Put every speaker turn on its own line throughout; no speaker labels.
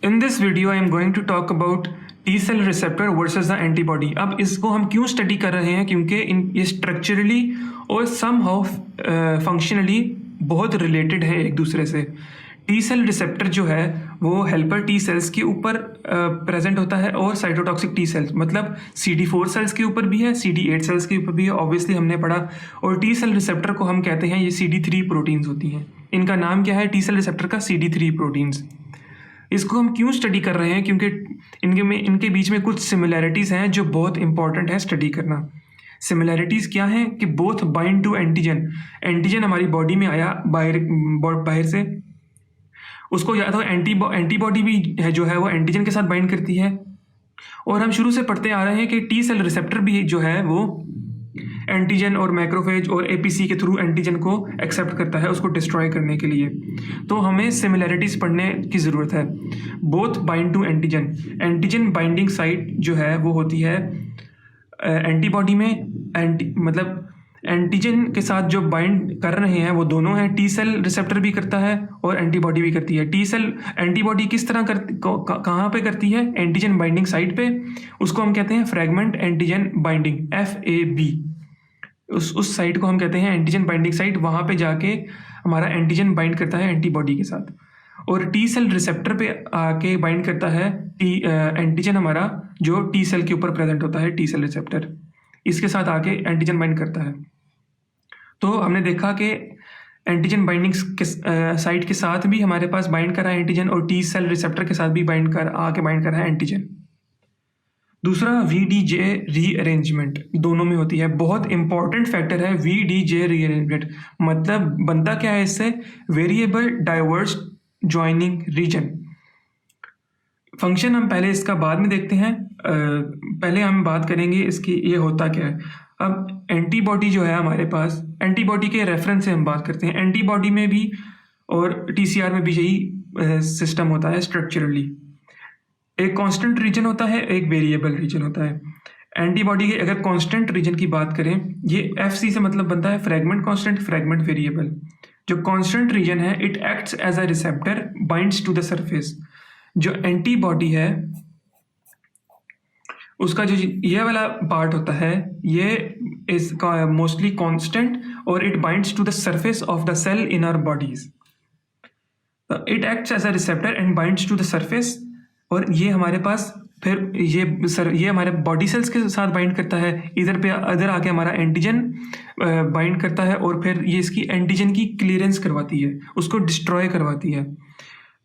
In this video, I am going to talk about T cell receptor versus the antibody. अब इसको हम क्यों study कर रहे हैं, क्योंकि ये स्ट्रक्चरली और समहाउ फंक्शनली बहुत रिलेटेड है एक दूसरे से। टी सेल रिसेप्टर जो है वो हेल्पर टी सेल्स के ऊपर प्रेजेंट होता है और साइटोटॉक्सिक टी सेल्स मतलब CD4 सेल्स के ऊपर भी है, CD8 सेल्स के ऊपर भी है, ऑब्वियसली हमने पढ़ा। और टी सेल रिसेप्टर को हम कहते हैं ये CD3 प्रोटीन्स होती हैं। इनका नाम क्या है टी सेल रिसेप्टर का? CD3 proteins. इसको हम क्यों स्टडी कर रहे हैं? क्योंकि इनके बीच में कुछ सिमिलैरिटीज़ हैं जो बहुत इंपॉर्टेंट है स्टडी करना। सिमिलैरिटीज़ क्या हैं कि both bind to antigen. Antigen हमारी बॉडी में आया बाहर से, उसको या तो एंटीबॉडी भी है जो है वो एंटीजन के साथ बाइंड करती है। और हम शुरू से पढ़ते आ रहे हैं कि टी सेल रिसेप्टर भी जो है वो एंटीजन और मैक्रोफेज और एपीसी के थ्रू एंटीजन को एक्सेप्ट करता है उसको डिस्ट्रॉय करने के लिए। तो हमें सिमिलैरिटीज़ पढ़ने की ज़रूरत है। Both bind to antigen. Antigen binding site जो है वो होती है एंटीबॉडी में, मतलब एंटीजन के साथ जो बाइंड कर रहे हैं वो दोनों हैं। टी सेल रिसेप्टर भी करता है और एंटीबॉडी भी करती है। टी सेल एंटीबॉडी किस तरह कहाँ पे करती है? एंटीजन बाइंडिंग साइट पे। उसको हम कहते हैं फ्रैगमेंट एंटीजन बाइंडिंग, FAB। उस साइट को हम कहते हैं एंटीजन बाइंडिंग साइट। वहाँ पे जाके हमारा एंटीजन बाइंड करता है एंटीबॉडी के साथ। और टी सेल रिसेप्टर पे आके बाइंड करता है एंटीजन हमारा जो टी सेल के ऊपर प्रेजेंट होता है। टी सेल रिसेप्टर इसके साथ आके एंटीजन बाइंड करता है। तो हमने देखा कि एंटीजन बाइंडिंग के साइट के साथ भी हमारे पास बाइंड करा है एंटीजन, और टी सेल रिसेप्टर के साथ भी बाइंड करा है एंटीजन। दूसरा VDJ रीअरेंजमेंट दोनों में होती है। बहुत इंपॉर्टेंट फैक्टर है VDJ रीअरेंजमेंट। मतलब बनता क्या है इससे? Variable diverse joining region. Function हम पहले इसका बाद में देखते हैं, पहले हम बात करेंगे इसकी ये होता क्या है। अब एंटीबॉडी जो है हमारे पास, एंटीबॉडी के रेफरेंस से हम बात करते हैं। एंटीबॉडी में भी और TCR में भी यही सिस्टम होता है स्ट्रक्चरली। एक कांस्टेंट रीजन होता है, एक वेरिएबल रीजन होता है। एंटीबॉडी के अगर कांस्टेंट रीजन की बात करें, ये FC से मतलब बनता है फ्रैगमेंट कांस्टेंट, फ्रैगमेंट वेरिएबल। जो कांस्टेंट रीजन है it acts as a receptor binds to the surface. जो एंटीबॉडी है उसका जो ये वाला पार्ट होता है ये इज मोस्टली कांस्टेंट और it binds to the surface of the cell in our bodies. It acts as a receptor and binds to the surface. और ये हमारे पास फिर ये हमारे बॉडी सेल्स के साथ बाइंड करता है। इधर आके हमारा एंटीजन बाइंड करता है और फिर ये इसकी एंटीजन की क्लियरेंस करवाती है, उसको डिस्ट्रॉय करवाती है।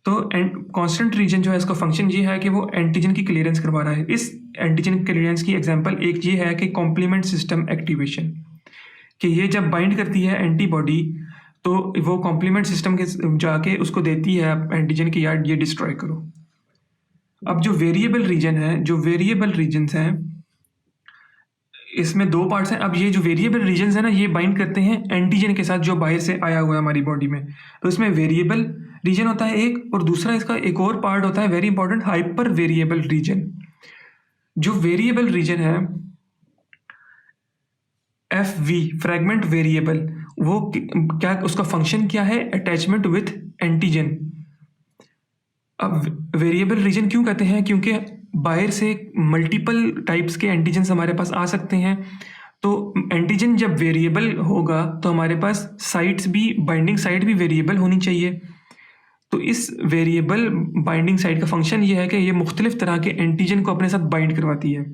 तो कांस्टेंट रीजन जो है इसका फंक्शन ये है कि वो एंटीजन की क्लियरेंस करवा रहा है। इस एंटीजन क्लियरेंस की एग्जांपल एक ये है कि कॉम्प्लीमेंट सिस्टम एक्टिवेशन, कि ये जब बाइंड करती है एंटीबॉडी तो वो कॉम्प्लीमेंट सिस्टम के जाके उसको देती है एंटीजन की यार ये डिस्ट्रॉय करो। अब जो वेरिएबल रीजन है, जो वेरिएबल रीजन्स हैं इसमें दो पार्ट्स हैं। अब ये जो वेरिएबल रीजन्स हैं ना ये बाइंड करते हैं एंटीजन के साथ जो बाहर से आया हुआ है हमारी बॉडी में। तो इसमें वेरिएबल रीजन होता है एक, और दूसरा इसका एक और पार्ट होता है very important, hyper variable reason. जो वेरिएबल रीजन है FV फ्रैगमेंट वेरिएबल, वो क्या उसका फंक्शन क्या है? Attachment with antigen. अब वेरिएबल रीजन क्यों कहते हैं? क्योंकि बाहर से मल्टीपल टाइप्स के एंटीजन्स हमारे पास आ सकते हैं। तो एंटीजन जब वेरिएबल होगा तो हमारे पास साइट्स भी, बाइंडिंग साइट भी वेरिएबल होनी चाहिए। तो इस वेरिएबल बाइंडिंग साइट का फंक्शन ये है कि ये मुख्तलिफ तरह के एंटीजन को अपने साथ बाइंड करवाती है।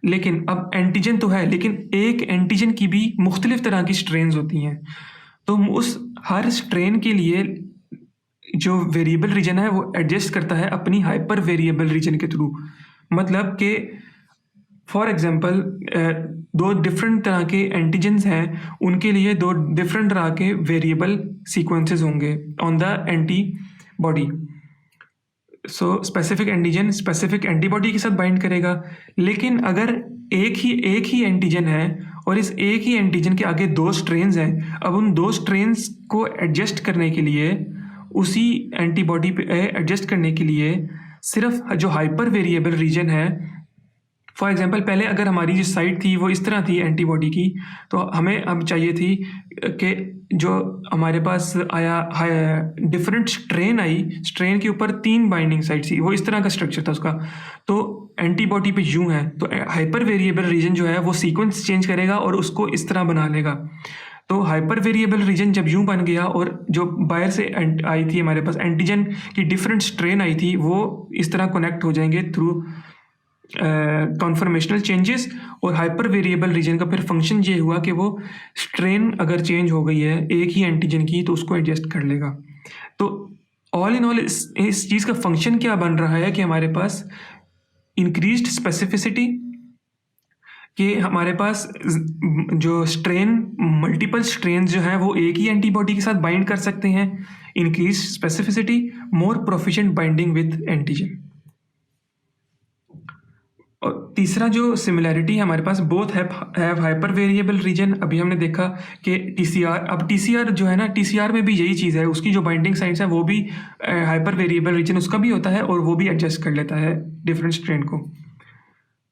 लेकिन अब एंटीजन तो है, लेकिन एक एंटीजन की भी मुख्तलिफ तरह की स्ट्रेन्स होती हैं। तो उस हर स्ट्रेन के लिए जो वेरिएबल रीजन है वो एडजस्ट करता है अपनी हाइपर वेरिएबल रीजन के थ्रू। मतलब कि फॉर एग्जांपल दो डिफरेंट तरह के एंटीजन्स हैं, उनके लिए दो डिफरेंट तरह के वेरिएबल सीक्वेंसेस होंगे on the antibody. So specific antigen specific antibody के साथ बाइंड करेगा। लेकिन अगर एक ही एंटीजन है और इस एक ही एंटीजन के आगे दो स्ट्रेन्स हैं, अब उन दो स्ट्रेन्स को एडजस्ट करने के लिए, उसी एंटीबॉडी पे एडजस्ट करने के लिए सिर्फ जो हाइपर वेरिएबल रीजन है फॉर एग्जांपल पहले अगर हमारी जो साइट थी वो इस तरह थी एंटीबॉडी की, तो हमें अब चाहिए थी कि जो हमारे पास आया डिफरेंट स्ट्रेन आई, स्ट्रेन के ऊपर 3 बाइंडिंग साइट थी, वो इस तरह का स्ट्रक्चर था उसका। तो एंटीबॉडी पे यूं है, तो हाइपर वेरिएबल रीजन जो है वो सीक्वेंस चेंज करेगा और उसको इस तरह बना लेगा। तो हाइपर वेरिएबल रीजन जब यूं बन गया और जो बाहर से आई थी हमारे पास एंटीजन की डिफरेंट स्ट्रेन आई थी, वो इस तरह कनेक्ट हो जाएंगे थ्रू कॉन्फर्मेशनल चेंजेस। और हाइपर वेरिएबल रीजन का फिर फंक्शन ये हुआ कि वो स्ट्रेन अगर चेंज हो गई है एक ही एंटीजन की तो उसको एडजस्ट कर लेगा। तो ऑल इन ऑल इस चीज़ का फंक्शन क्या बन रहा है कि हमारे पास इंक्रीज्ड स्पेसिफिसिटी, कि हमारे पास जो स्ट्रेन मल्टीपल स्ट्रेन जो हैं वो एक ही एंटीबॉडी के साथ बाइंड कर सकते हैं, increase specificity, more proficient binding with antigen. और तीसरा जो सिमिलैरिटी है हमारे पास, both have hyper variable region. अभी हमने देखा कि टीसीआर, अब टीसीआर जो है ना, टीसीआर में भी यही चीज़ है, उसकी जो बाइंडिंग साइट्स है वो भी हाइपर वेरिएबल रीजन उसका भी होता है और वो भी एडजस्ट कर लेता है डिफरेंट स्ट्रेन को।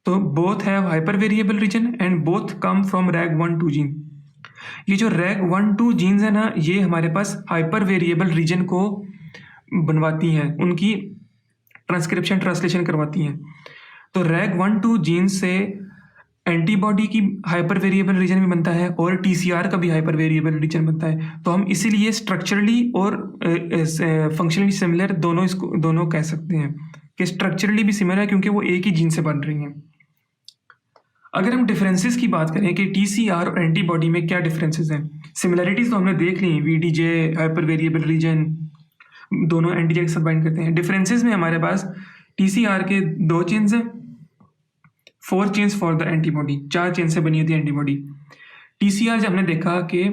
तो both have hyper variable reason and both come from RAG1-2 gene. ये जो RAG1-2 जीन्स है ना, ये हमारे पास हाइपर वेरिएबल रीजन को बनवाती हैं, उनकी ट्रांसक्रिप्शन ट्रांसलेशन करवाती हैं। तो RAG1-2 जीन से एंटीबॉडी की हाइपर वेरिएबल रीजन भी बनता है और टीसीआर का भी हाइपर वेरिएबल रीजन बनता है। तो हम इसीलिए स्ट्रक्चरली और फंक्शनली सिमिलर दोनों कह सकते हैं कि स्ट्रक्चरली भी सिमिलर है क्योंकि वो एक ही जीन से बन रही हैं। अगर हम डिफरेंसेस की बात करें कि टीसीआर और एंटीबॉडी में क्या डिफरेंसेस हैं, सिमिलरिटीज तो हमने देख ली, वीडीजे हाइपर वेरिएबल रीजन दोनों एंटीजन के साथ बाइंड करते हैं। डिफरेंसेस में हमारे पास टीसीआर के 2 चेन्स हैं, 4 chains for the antibody, 4 chain से बनी होती है एंटीबॉडी। टीसीआर जब हमने देखा कि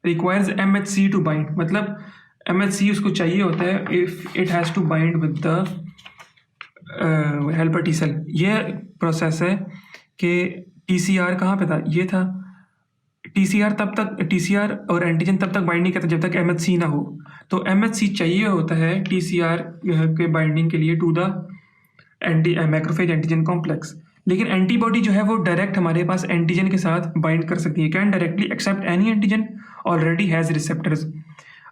रिक्वायर्स MHC टू बाइंड, मतलब MHC उसको चाहिए होता है if it has to bind with the helper T cell. ये प्रोसेस है कि टीसीआर कहाँ पे था, ये था। टीसीआर और एंटीजन तब तक बाइंड नहीं करता जब तक MHC ना हो। तो MHC चाहिए होता है टीसीआर के बाइंडिंग के लिए to the macrophage antigen complex. लेकिन एंटीबॉडी जो है वो डायरेक्ट हमारे पास एंटीजन के साथ बाइंड कर सकती है, can directly accept any antigen already has receptors.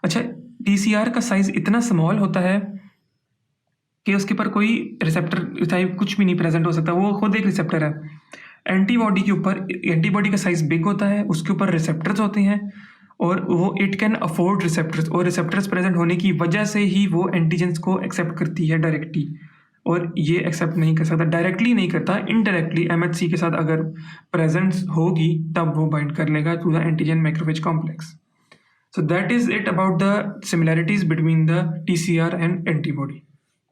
अच्छा, टीसीआर का साइज इतना स्मॉल होता है कि उसके ऊपर कोई रिसेप्टर टाइप कुछ भी नहीं प्रेजेंट हो सकता, वो खुद एक रिसेप्टर है। एंटीबॉडी के ऊपर, एंटीबॉडी का साइज बिग होता है, उसके ऊपर रिसेप्टर्स होते हैं और वो इट कैन अफोर्ड रिसेप्टर्स, और रिसेप्टर्स प्रेजेंट होने की वजह से ही वो एंटीजन्स को एक्सेप्ट करती है डायरेक्टली। और ये एक्सेप्ट नहीं कर सकता, डायरेक्टली नहीं करता, इनडायरेक्टली MHC के साथ अगर प्रेजेंस होगी तब वो बाइंड कर लेगा to the antigen macrophage complex. So that is it about the similarities between the TCR and antibody.